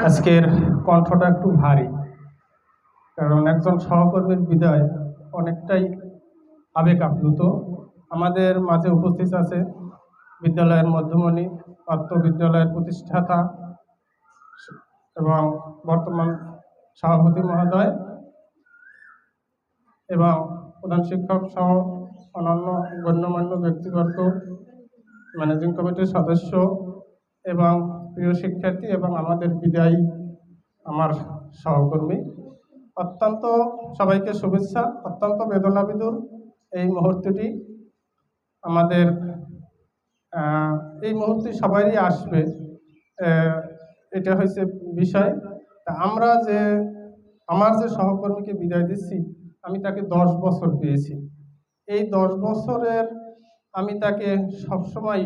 আজকের কণ্ঠটা একটু ভারী, কারণ একজন সহকর্মীর বিদায় অনেকটাই আবেগ আপ্লুত। আমাদের মাঝে উপস্থিত আছে বিদ্যালয়ের মধ্যমণি, অত্র বিদ্যালয়ের প্রতিষ্ঠাতা এবং বর্তমান সভাপতি মহোদয় এবং প্রধান শিক্ষক সহ অন্যান্য গণ্যমান্য ব্যক্তিবর্গ, ম্যানেজিং কমিটির সদস্য এবং প্রিয় শিক্ষার্থী এবং আমাদের বিদায়ী আমার সহকর্মী, অত্যন্ত সবাইকে শুভেচ্ছা। অত্যন্ত বেদনাবিধুর এই মুহূর্তটি আমাদের, এই মুহূর্তে সবারই আসবে, এটা হয়েছে বিষয়। তা আমরা আমার যে সহকর্মীকে বিদায় দিচ্ছি, আমি তাকে 10 বছর পেয়েছি। এই 10 বছরের আমি তাকে সবসময়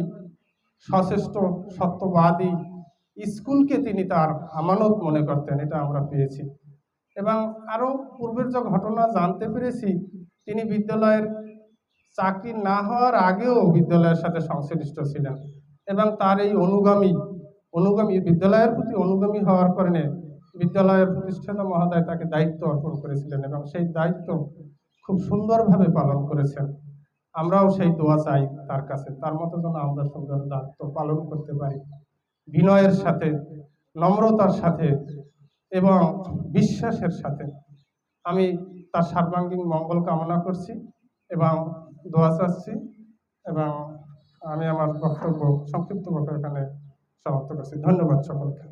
সচেষ্ট, সত্যবাদী, স্কুলকে তিনি তার আমানত মনে করতেন, এটা আমরা পেয়েছি। এবং আরও পূর্বের যে ঘটনা জানতে পেরেছি, তিনি বিদ্যালয়ের চাকরি না হওয়ার আগেও বিদ্যালয়ের সাথে সংশ্লিষ্ট ছিলেন এবং তার এই অনুগামী বিদ্যালয়ের প্রতি অনুগামী হওয়ার কারণে বিদ্যালয়ের প্রতিষ্ঠাতা মহোদয় তাকে দায়িত্ব অর্পণ করেছিলেন এবং সেই দায়িত্ব খুব সুন্দরভাবে পালন করেছেন। আমরাও সেই দোয়া চাই তার কাছে, তার মতো যেন আমরা সুন্দর দায়িত্ব পালন করতে পারি, বিনয়ের সাথে, নম্রতার সাথে এবং বিশ্বাসের সাথে। আমি তার সর্বাঙ্গীন মঙ্গল কামনা করছি এবং দোয়া চাচ্ছি, এবং আমি আমার বক্তব্য সংক্ষিপ্ত এখানে সমাপ্ত করছি। ধন্যবাদ সকলকে।